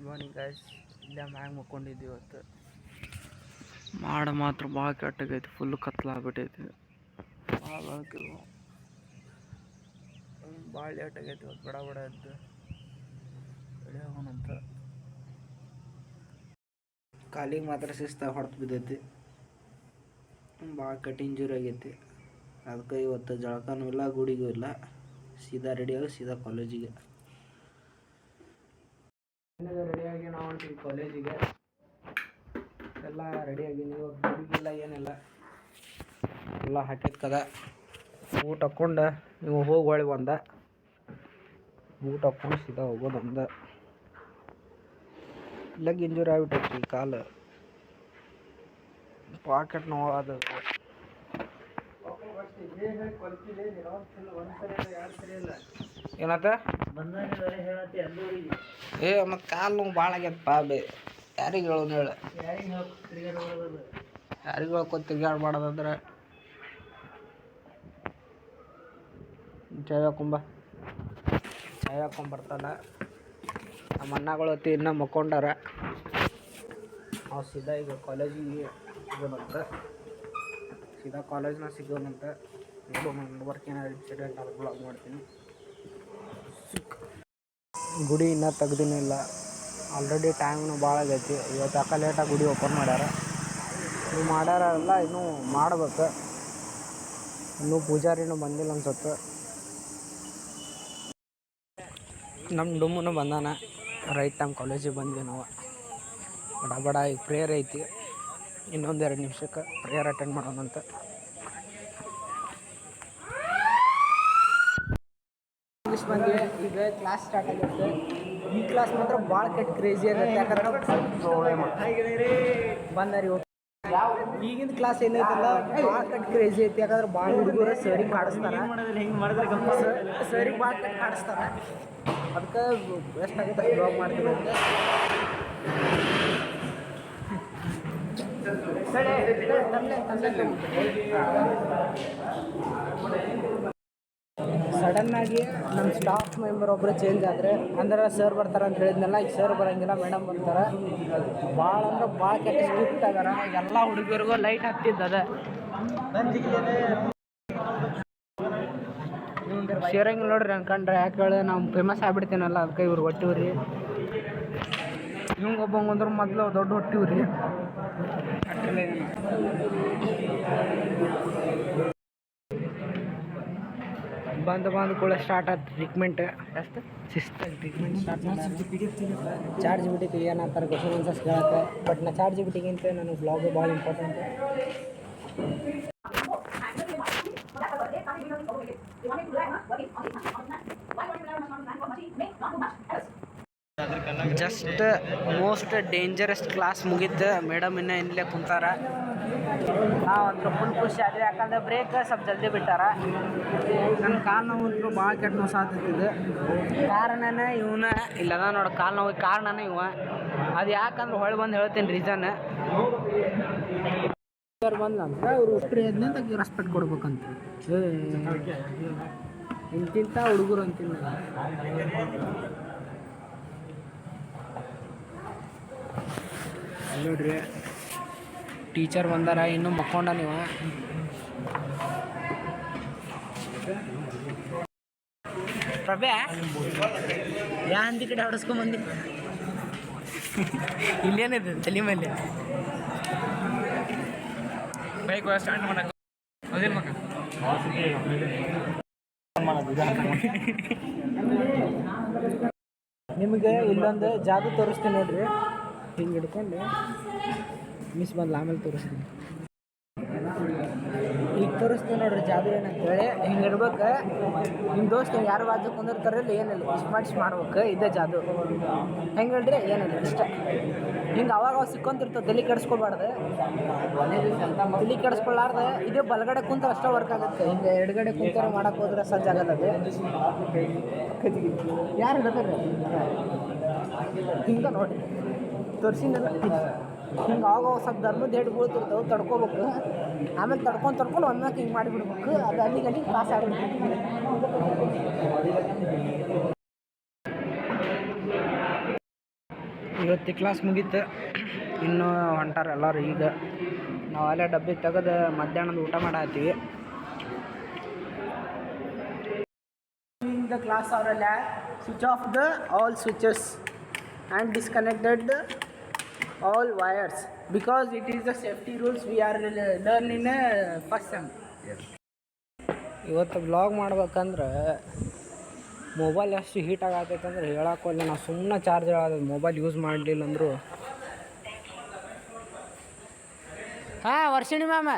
Morning guys. ಇಲ್ಲೇ ಮ್ಯಾಗ ಮಕ್ಕೊಂಡಿದ್ವಿ ಇವತ್ತು. ಮಾಡ ಮಾತ್ರ ಭಾಳ ಕೆಟ್ಟಾಗೈತಿ, ಫುಲ್ ಕತ್ಲಾಗ್ಬಿಟ್ಟೈತಿ. ಭಾಳ ಲೇಟ್ ಆಗೈತಿ ಇವತ್ತು. ಬಡ ಬಡ ಎದ್ದು ರೆಡಿ ಆಗೋಣಂತ. ಕಾಲಿಗೆ ಮಾತ್ರ ಶಿಸ್ತಾಗಿ ಹೊಡೆದು ಬಿದ್ದೈತಿ, ಭಾಳ ಕಠಿಣ ಜೋರು ಆಗೈತಿ. ಅದಕ್ಕೆ ಇವತ್ತು ಜಳಕನೂ ಇಲ್ಲ, ಗುಡಿಗೂ ಇಲ್ಲ, ಸೀದಾ ರೆಡಿಯಾಗಿ ಸೀದಾ ಕಾಲೇಜಿಗೆ. ರೆಡಿಯಾಗಿ ನಾವು ಹೊಂಟೀವಿ ಕಾಲೇಜಿಗೆ. ಎಲ್ಲ ರೆಡಿಯಾಗಿನಿ, ಇವಾಗ ಗುಡಿಗಿಲ್ಲ ಏನಿಲ್ಲ, ಎಲ್ಲ ಹಾಕಿಕ್ಕದ. ಊಟ ಹಾಕ್ಕೊಂಡು ನೀವು ಹೋಗಿ ಹೊಳಿ ಬಂದ, ಊಟ ಹಾಕ್ಕೊಂಡು ಸೀದಾ ಹೋಗೋದು ಅಂದ. ಲೆಗ್ ಇಂಜೂರಿ ಆಗ್ಬಿಟ್ಟೈತಿ, ಕಾಲು ಪಾಕೆಟ್ ನೋವು ಅದು. ಏನತ್ತ ಮತ್ತು ಕಾಲು ನೋವು ಭಾಳ ಆಗ್ಯದಪ್ಪ. ಯಾರಿಗೆ ಹೇಳೋನು ಹೇಳ, ಯಾರಿಗೆ ಹೇಳ್ಕೊತ ತಿರ್ಗಾಡ್ಬಾರ್ದಂದ್ರೆ ಚಾಯ್ ಹಾಕೊಂಬರ್ತಾನ. ನಮ್ಮ ಅಣ್ಣಗಳು ಹೊತ್ತಿ ಇನ್ನೂ ಮಕ್ಕೊಂಡಾರ. ನಾವು ಸೀದಾ ಈಗ ಕಾಲೇಜಿಗೆ ಸಿಗೋಣಂತ, ಸೀದಾ ಕಾಲೇಜ್ನಾಗ ಸಿಗೋಣಂತ. ನಡ್ಬರ್ಕ್ ಏನಾದ್ರು ಇನ್ಸಿಡೆಂಟ್ ಆದ್ರೆ ಬ್ಲಾಗ್ ಮಾಡ್ತೀನಿ. ಗುಡಿ ಇನ್ನೂ ತೆಗ್ದಿನಿಲ್ಲ, ಆಲ್ರೆಡಿ ಟೈಮ್ನು ಭಾಳ ಆಗೈತಿ. ಇವತ್ತು ಯಾಕೆ ಲೇಟಾಗಿ ಗುಡಿ ಓಪನ್ ಮಾಡ್ಯಾರ. ನೀವು ಮಾಡ್ಯಾರಲ್ಲ, ಇನ್ನೂ ಮಾಡ್ಬೇಕು. ಇನ್ನೂ ಪೂಜಾರಿನೂ ಬಂದಿಲ್ಲ ಅನ್ಸುತ್ತೆ. ನಮ್ಮ ಡುಮ್ಮನು ಬಂದಾನ. ರೈಟ್ ಟೈಮ್ ಕಾಲೇಜಿಗೆ ಬಂದ್ವಿ ನಾವು. ಬಡ ಈಗ ಪ್ರೇಯರ್ ಐತಿ, ಇನ್ನೊಂದು 2 ನಿಮಿಷಕ್ಕೆ ಪ್ರೇಯರ್ ಅಟೆಂಡ್ ಮಾಡೋಣಂತ. ಇಂಗ್ಲೀಷ್ ಬಂದ್ವಿ, ಈಗ ಕ್ಲಾಸ್ ಸ್ಟಾರ್ಟ್ ಆಗುತ್ತೆ. ಈ ಕ್ಲಾಸ್ ಮಾತ್ರ ಭಾಳ ಕೆಟ್ಟ ಕ್ರೇಜಿ ಆಗುತ್ತೆ. ಯಾಕಂದ್ರೆ ಬಂದಾರಿ ಈಗಿನ ಕ್ಲಾಸ್ ಏನೈತಲ್ಲ ಭಾಳ ಕೆಟ್ಟ ಕ್ರೇಜಿ ಐತಿ. ಯಾಕಂದ್ರೆ ಭಾಳ ಹುಡುಗರು ಸರಿಗೆ ಕಾಡಿಸ್ತಾರೆ, ಸರಿಗೆ ಭಾಳ ಕೆಟ್ಟ ಕಾಡಿಸ್ತಾರೆ. ಅದಕ್ಕೆ ಬೆಸ್ಟ್ ಆಗುತ್ತೆ ಜಾಬ್ ಮಾಡ್ತೀವಿ ಅಂತ. ಸಡನ್ನಾಗಿ ನಮ್ಮ ಸ್ಟಾಫ್ ಮೆಂಬರ್ ಒಬ್ಬರು ಚೇಂಜ್ ಆದರೆ, ಅಂದ್ರೆ ಸರ್ ಬರ್ತಾರೆ ಅಂತ ಹೇಳಿದ್ನಲ್ಲ, ಈಗ ಸರ್ ಬರೋಂಗಿಲ್ಲ, ಮೇಡಮ್ ಬರ್ತಾರೆ. ಭಾಳ ಅಂದ್ರೆ ಭಾಳ ಕೆಟ್ಟ ಸ್ಟ್ರಿಕ್ಟ್ ಆಗ್ಯಾರ. ಎಲ್ಲ ಹುಡುಗರಿಗೂ ಲೈಟ್ ಹತ್ತಿದ್ದದ. ಶೇರಂಗಿಲ್ಲ ನೋಡ್ರಿ ಅನ್ಕೊಂಡ್ರೆ. ಯಾಕೆ ಹೇಳಿ, ನಾವು ಫೇಮಸ್ ಆಗ್ಬಿಡ್ತೀನಲ್ಲ, ಅದಕ್ಕೆ ಇವ್ರು ಹೊಟ್ಟಿವ್ರಿ. ಇವಂಗೆ ಒಬ್ಬಂಗಂದ್ರೆ ಮೊದಲು ದೊಡ್ಡ ಹೊಟ್ಟಿವ್ರಿ. ಬಂದು ಕೂಡ ಸ್ಟಾರ್ಟ್ ಆಯ್ತು ಟ್ರೀಟ್ಮೆಂಟ್. ಎಷ್ಟು ಶಿಸ್ತಾಗಿ ಟ್ರೀಟ್ಮೆಂಟ್ ಸ್ಟಾರ್ಟ್ ಮಾಡಿ ಚಾರ್ಜ್ ಬಿಟ್ಟಿತ್ತು. ಏನಂತಾರೆ ಕ್ವಶನ್ ಆನ್ಸರ್ಸ್ ಕೇಳತ್ತೆ. ಬಟ್ ನಾ ಚಾರ್ಜ್ ಬಿಟ್ಟಿಗಿಂತ ನನಗೆ ಬ್ಲಾಗು ಭಾಳ important. Just most dangerous class ಮುಗಿತು. ಮೇಡಮ್ ಇನ್ನೂ ಇಲ್ಲೇ ಕುಂತಾರ. ನಾವು ಅಂತೂ ಫುಲ್ ಖುಷಿ ಆದ್ವಿ, ಯಾಕಂದ್ರೆ ಬ್ರೇಕ್ ಸ್ವಲ್ಪ ಜಲ್ದಿ ಬಿಟ್ಟಾರ. ನನ್ನ ಕಾಲು ನೋವು ಅಂತೂ ಭಾಳ ಕೆಟ್ಟ ನೋವು ಸಾತಿದ್ದು. ಕಾರಣನೇ ಇವನ ಇಲ್ಲದ ನೋಡಿ, ಕಾಲು ನೋವಿಗೆ ಕಾರಣನೇ ಇವ. ಅದು ಯಾಕಂದ್ರೆ ಹೊಳೆ ಬಂದು ಹೇಳ್ತೀನಿ ರೀಸನ್. ಬಂದ್ಲಂತ ಅವ್ರು ಉಪ್ರಿ ಅಂತ ರೆಸ್ಪೆಕ್ಟ್ ಕೊಡ್ಬೇಕಂತ. ಇಂತಿಂಥ ಹುಡುಗರು ಅಂತೀನಿ ನೋಡ್ರಿ. ಟೀಚರ್ ಬಂದಾರ, ಇನ್ನೂ ಮಕ್ಕೊಂಡ. ನೀವು ಪ್ರಭೆ ಯಾ ಹಂದಿ ಕಡೆ ಹೊಡೆಸ್ಕೊಂಬಂದಿ. ಇಲ್ಲೇನಿದೆ ತಲೆ ಮೇಲೆ ಬೈಕ್ ಸ್ಟಾರ್ಟ್ ಮಾಡಕ್ಕೆ ಅದೇನು ಮಕ್ಕ. ನಿಮಗೆ ಇಲ್ಲೊಂದು ಜಾದು ತೋರಿಸ್ತೀನಿ ನೋಡ್ರಿ. ಹಿಂಗೆ ಹಿಡ್ಕೊಂಡು ಮಿಸ್ ಬಂದ್ಲ, ಆಮೇಲೆ ತೋರಿಸ್ತೀನಿ. ಈಗ ತೋರಿಸ್ತೀನಿ ನೋಡ್ರಿ ಜಾದು ಏನಂತೇಳಿ. ಹಿಂಗೆ ಇಡ್ಬೇಕು. ನಿಮ್ಮ ದೋಸ್ತ ಯಾರು ಬಾಜು ಕುಂದಿರ್ತಾರಲ್ಲ, ಏನಿಲ್ಲ ಇಷ್ಟು ಮಾಡ್ಬೇಕು. ಇದೇ ಜಾದು. ಹೆಂಗೆ ಹೇಳ್ರಿ, ಏನಿಲ್ಲ ಇಷ್ಟ. ಹಿಂಗೆ ಅವಾಗ ಸಿಕ್ಕೊಂತಿರ್ತವೆ. ತಲೆ ಕೆಡಿಸ್ಕೊಬಾರ್ದು, ತಲೆ ಕೆಡಿಸ್ಕೊಳ್ಳಾರ್ದೆ. ಇದೇ ಬಲಗಡೆ ಕುಂತ ಅಷ್ಟೇ ವರ್ಕ್ ಆಗುತ್ತೆ. ಹಿಂಗೆ ಎಡಗಡೆ ಕುಂತಾರ ಮಾಡೋಕೆ ಹೋದ್ರೆ ಸಜ್ಜಾಗಲ್ಲ. ಅದು ಯಾರು ಹಿಡ್ತಾರೆ ಹಿಂಗೆ ನೋಡಿ ತೋರಿಸಿನಲ್ಲ. ಹಿಂಗೆ ಆವಾಗ ಸ್ವಲ್ಪ ಧರ್ಮದ ಹೆಡ್ ಬೀಳ್ತಿರ್ತವೆ, ತಡ್ಕೋಬೇಕು. ಆಮೇಲೆ ತಡ್ಕೊಂಡು ಒಂದಕ್ಕೆ ಹಿಂಗೆ ಮಾಡಿಬಿಡ್ಬೇಕು. ಅದು ಅಲ್ಲಿಗೆ ಪಾಸ್ ಆಗ್ಬಿಡ್ಬೇಕು. ಇವತ್ತು ಕ್ಲಾಸ್ ಮುಗೀತು, ಇನ್ನೂ ಹೊಂಟಾರ ಎಲ್ಲರೂ. ಈಗ ನಾವು ಅಲ್ಲೇ ಡಬ್ಬಿ ತೆಗೆದು ಮಧ್ಯಾಹ್ನದ ಊಟ ಮಾಡತ್ತೀವಿ. The class or a lab, switch off the all switches and disconnected all wires because it is the safety rules we are learning in first sem. ಇವತ್ತು ಬ್ಲಾಗ್ ಮಾಡ್ಬೇಕಂದ್ರೆ ಮೊಬೈಲ್ ಎಷ್ಟು ಹೀಟ್ ಆಗತ್ತೈತೆ ಅಂದ್ರೆ ಹೇಳೋಕ್ಕೋಲ್ಲ. ನಾವು ಸುಮ್ಮನೆ ಚಾರ್ಜ್ ಆಗೋದು ಮೊಬೈಲ್ ಯೂಸ್ ಮಾಡಲಿಲ್ಲ ಅಂದರು. ಹಾಂ ವರ್ಷಿಣಿ ಮ್ಯಾಮ,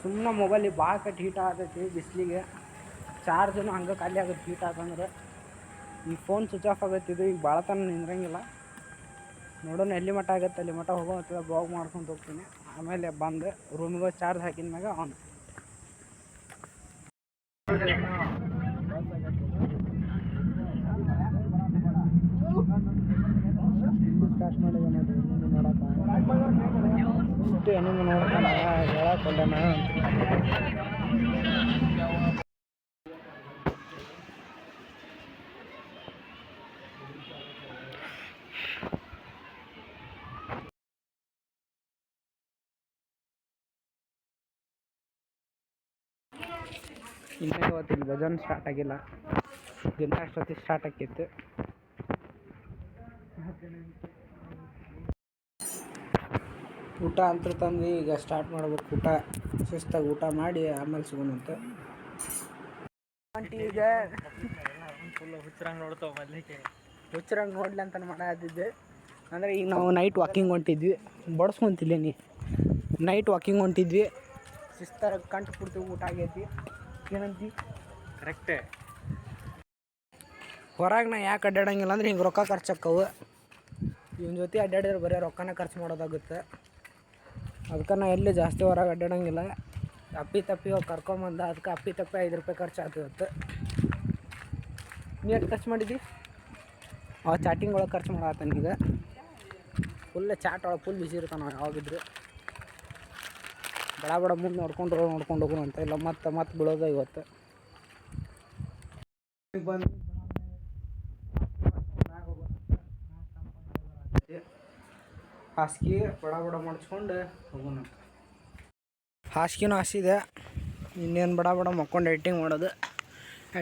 ಸುಮ್ಮನೆ ಮೊಬೈಲಿಗೆ ಭಾಳ ಕಟ್ಟು ಹೀಟ್ ಆಗತೈತಿ ಬಿಸಿಲಿಗೆ. ಚಾರ್ಜನು ಹಂಗೆ ಖಾಲಿ ಆಗುತ್ತೆ ಹೀಟ್ ಆಗಂದ್ರೆ. ಈ ಫೋನ್ ಸ್ವಿಚ್ ಆಫ್ ಆಗತ್ತಿದ್ದು ಈಗ ಭಾಳ ತನಕ ನಿಂದ್ರಂಗಿಲ್ಲ. ನೋಡೋಣ ಎಲ್ಲಿ ಮಟ್ಟ ಆಗುತ್ತೆ ಅಲ್ಲಿ ಮಟ್ಟ ಹೋಗೋ ಹತ್ತಿರ ಬ್ಲಾಗ್ ಮಾಡ್ಕೊಂಡು ಹೋಗ್ತೀನಿ. ಆಮೇಲೆ ಬಂದು ರೂಮಿಗೆ ಚಾರ್ಜ್ ಹಾಕಿದ ಮ್ಯಾಗ ಆನ್ ಸ್ಟಾರ್ಟ್ ಮಾಡಿದೆ ನೋಡಿರಿ. ನೋಡೋಕೆ ಏನೇನು ನೋಡ್ತಾನ ಹೇಳಕ್ಕೊಳ್ಳೋಣ. ಇನ್ನೂ ಇವತ್ತಿನ ಭಜನ್ ಸ್ಟಾರ್ಟ್ ಆಗಿಲ್ಲ. ದಿನ ಅಷ್ಟೊತ್ತಿಗೆ ಸ್ಟಾರ್ಟ್ ಆಕಿತ್ತು. ಊಟ ಅಂತ ತಂದು ಈಗ ಸ್ಟಾರ್ಟ್ ಮಾಡ್ಬೇಕು. ಊಟ ಶಿಸ್ತಾಗಿ ಊಟ ಮಾಡಿ ಆಮೇಲೆ ಸಿಗೋಣಂತೆ. ಈಗ ಫುಲ್ಲು ಹುಚ್ಚರಂಗೆ ನೋಡ್ತಾವೆ ಮೊದಲಿಗೆ. ಹುಚ್ಚರಂಗೆ ನೋಡ್ಲಿ ಅಂತ ಮಾಡಾದಿದ್ದೆ. ಅಂದರೆ ಈಗ ನಾವು ನೈಟ್ ವಾಕಿಂಗ್ ಹೊಂಟಿದ್ವಿ. ಬಡಿಸ್ಕೊಂತಿಲ್ಲ ನೀ ನೈಟ್ ವಾಕಿಂಗ್ ಹೊಂಟಿದ್ವಿ. ಶಿಸ್ತಾರ ಕಂಡು ಕೊಡ್ತೀವಿ. ಊಟ ಆಗೈತಿ. ಏನಂತಿ ಕರೆಕ್ಟೇ. ಹೊರಗೆ ನಾ ಯಾಕೆ ಅಡ್ಡಾಡಂಗಿಲ್ಲ ಅಂದ್ರೆ ಹಿಂಗೆ ರೊಕ್ಕ ಖರ್ಚಾಕ್ಕವು. ಇವನ ಜೊತೆ ಅಡ್ಡಾಡಿದ್ರೆ ಬರೀ ರೊಕ್ಕನ ಖರ್ಚು ಮಾಡೋದಾಗುತ್ತೆ. ಅದಕ್ಕೆ ನಾ ಎಲ್ಲಿ ಜಾಸ್ತಿ ಹೊರಗೆ ಅಡ್ಡಾಡಂಗಿಲ್ಲ. ಅಪ್ಪಿ ತಪ್ಪಿ ಹೋಗಿ ಕರ್ಕೊಂಬಂದ. ಅದಕ್ಕೆ ಅಪ್ಪಿ ತಪ್ಪಿ 5 ರೂಪಾಯಿ ಖರ್ಚು ಆಗ್ತಿತ್ತು. ನೀ ಎಷ್ಟು ಖರ್ಚು ಮಾಡಿದ್ದಿ? ಚಾಟಿಂಗ್ ಒಳಗೆ ಖರ್ಚು ಮಾಡತ್ತನೀಗ. ಫುಲ್ ಚಾಟ್ ಒಳಗೆ ಫುಲ್ ಬಿಸಿ ಇರ್ತಾನೆ ನಾವು ಯಾವಾಗಿದ್ರು. ಬಡ ಬಡ ಮುಂದೆ ನೋಡ್ಕೊಂಡು ಹೋಗೋಣ ಅಂತ ಇಲ್ಲ. ಮತ್ತೆ ಬೀಳೋದು ಇವತ್ತು ಬಂದು ಹಾಸಿಗೆ ಬಡ ಮಾಡಿಸ್ಕೊಂಡು ಹೋಗೋಣ. ಹಾಸಿಗೆನೂ ಹಾಸಿದೆ. ಇನ್ನೇನು ಬಡ ಮಕ್ಕೊಂಡು ಎಡಿಟಿಂಗ್ ಮಾಡೋದು.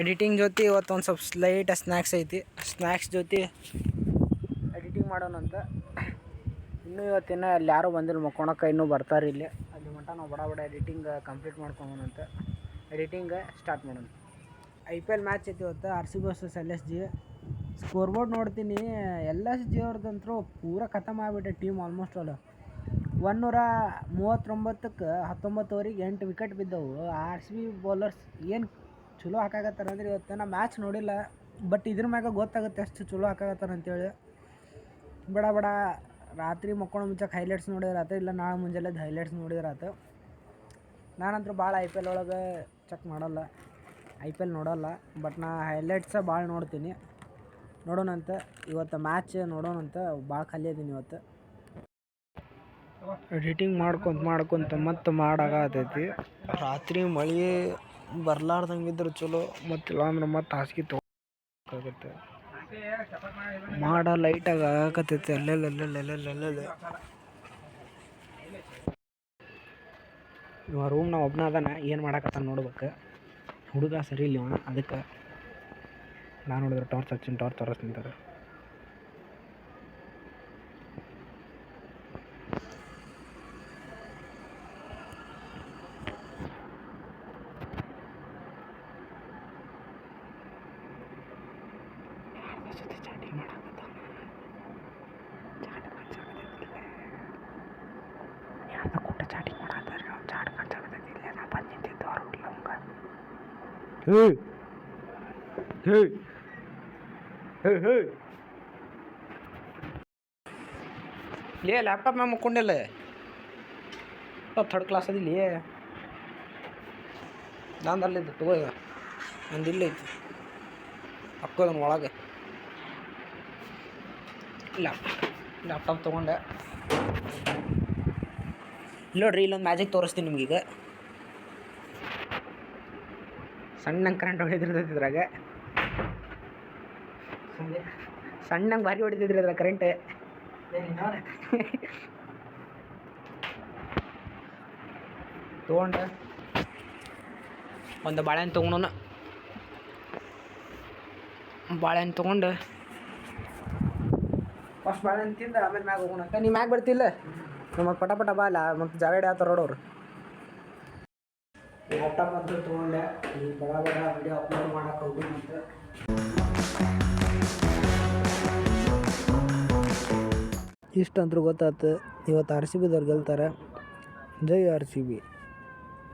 ಎಡಿಟಿಂಗ್ ಜೊತೆ ಇವತ್ತು ಒಂದು ಸ್ವಲ್ಪ ಲೈಟ್ ಸ್ನ್ಯಾಕ್ಸ್ ಐತಿ. ಸ್ನ್ಯಾಕ್ಸ್ ಜೊತೆ ಎಡಿಟಿಂಗ್ ಮಾಡೋಣಂತ. ಇನ್ನೂ ಇವತ್ತಿನ ಅಲ್ಲಿ ಯಾರೂ ಬಂದಿಲ್ಲ ಮಕ್ಕೊಳಕ್ಕೆ. ಇನ್ನೂ ಬರ್ತಾರೆ ಇಲ್ಲಿ. ಅಲ್ಲಿ ಮಟ್ಟ ನಾವು ಬಡ ಎಡಿಟಿಂಗ್ ಕಂಪ್ಲೀಟ್ ಮಾಡ್ಕೊಳೋಣಂತ. ಎಡಿಟಿಂಗ್ ಸ್ಟಾರ್ಟ್ ಮಾಡೋಣ. IPL ಮ್ಯಾಚ್ ಐತಿ ಇವತ್ತು. RCB versus LSG. Score board ನೋಡ್ತೀನಿ. LSG ಅವ್ರದ್ದಂತರೂ ಪೂರಾ ಖತಮ್ ಆಗಿಬಿಟ್ಟೆ ಟೀಮ್. ಆಲ್ಮೋಸ್ಟ್ ಆಲ್ 139ಕ್ಕೆ 19 ಓವರಿಗೆ 8 ವಿಕೆಟ್ ಬಿದ್ದವು. RCB ಬೌಲರ್ಸ್ ಏನು ಚಲೋ ಹಾಕಾಗತ್ತಾರೆ ಅಂದ್ರೆ ಇವತ್ತು ನಾ ಮ್ಯಾಚ್ ನೋಡಿಲ್ಲ. ಬಟ್ ಇದ್ರ ಮ್ಯಾಗ ಗೊತ್ತಾಗುತ್ತೆ ಎಷ್ಟು ಚಲೋ ಹಾಕಾಗತ್ತಾರೆ ಅಂತೇಳಿ. ಬಡ ರಾತ್ರಿ ಮಕ್ಕೊಂಡು ಮುಂಚೆಗೆ ಹೈಲೈಟ್ಸ್ ನೋಡಿದ್ರಾತು, ಇಲ್ಲ ನಾಳೆ ಮುಂಜಾನೆದ್ದು ಹೈಲೈಟ್ಸ್ ನೋಡಿದ್ರಾತು. ನಾನಂತರೂ ಭಾಳ IPL ಒಳಗೆ ಚೆಕ್ ಮಾಡಲ್ಲ, IPL ನೋಡೋಲ್ಲ. ಬಟ್ ನಾ ಹೈಲೈಟ್ಸ ಭಾಳ ನೋಡ್ತೀನಿ. ನೋಡೋಣಂತ ಇವತ್ತು ಮ್ಯಾಚ್ ನೋಡೋಣಂತ. ಭಾಳ ಖಾಲಿ ಅದೀನಿ ಇವತ್ತು. ಎಡಿಟಿಂಗ್ ಮಾಡ್ಕೊತ ಮತ್ತೆ ಮಾಡಾಗತೈತಿ. ರಾತ್ರಿ ಮಳೆ ಬರ್ಲಾರ್ದಂಗಿದ್ರೆ ಚಲೋ. ಮತ್ತಿಲ್ಲ ಅಂದ್ರೆ ಮತ್ತೆ ಹಾಸಿಗೆ ತೊಗೊಳಕಾಗತ್ತೆ. ಲೈಟಾಗಿ ಆಗಕತ್ತೈತಿ ಅಲ್ಲೆಲ್ಲ. ಇವ ರೂಮ್ನ ಒಬ್ಬನ ಅದಾನ. ಏನು ಮಾಡಾಕತ್ತಾನ ನೋಡ್ಬೇಕು. ಹುಡುಗ ಸರಿ ಇಲ್ಲ ಇವ. ಅದಕ್ಕೆ ನಾನು ನೋಡಿದ್ರೆ ಟಾರ್ಚ್ ಹಚ್ಚಿನ ಟಾರ್ಚ್ ತೋರಿಸ್ತಿಂತಾರೆ. ಲೇ ಲ್ಯಾಪ್ಟಾಪ್ ಮ್ಯಾಗ ಮುಕ್ಕೊಂಡಿಲ್ಲ. ಥರ್ಡ್ ಕ್ಲಾಸ್ ಅದಿಲ್ಲ ನಂದು. ಅಲ್ಲಿದ್ದು ತಗೋ. ನಂದು ಇಲ್ಲ ಐತಿ. ಹಾಕೋದನ್ ಒಳಗೆ. ಲ್ಯಾಪ್ಟಾಪ್ ತೊಗೊಂಡೆ. ನೋಡ್ರಿ ಇಲ್ಲೊಂದು ಮ್ಯಾಜಿಕ್ ತೋರಿಸ್ತೀನಿ ನಿಮ್ಗೀಗ. ಸಣ್ಣಂಗೆ ಕರೆಂಟ್ ಹೊಡಿತಿರ್ತೈತಿ ಇದ್ರಾಗ. ಸಣ್ಣಂಗೆ ಭಾರಿ ಹೊಡಿತಿದ್ರಿ ಅದ್ರಾಗ ಕರೆಂಟ್. ತೊಗೊಂಡು ಒಂದು ಬಾಳೆಹಣ್ಣು ತೊಗೊಂಡು ಫಸ್ಟ್ ಬಾಳೆಹಣ್ಣು ತಿಂದ ಆಮೇಲೆ ಮ್ಯಾಗ ಹೋಗೋಣಕ್ಕ. ನೀ ಮ್ಯಾಗ ಬರ್ತಿಲ್ಲ ನಮಗೆ ಪಟ ಬಾ ಅಲ್ಲ, ಮತ್ತು ಜಾವೇಡ್ ಆತ ರೋಡವ್ರು. ಲ್ಯಾಪ್ಟಾಪ್ ಅಂತ ತೊಗೊಂಡೆ, ಈ ಬಡ ವಿಡಿಯೋ ಅಪ್ಲೋಡ್ ಮಾಡೋಕೆ ಹೋಗಿ. ಮತ್ತು ಇಷ್ಟಂತೂ ಗೊತ್ತಾಯ್ತು, ಇವತ್ತು RCB ಗೆಲ್ತಾರೆ. ಜೈ RCB.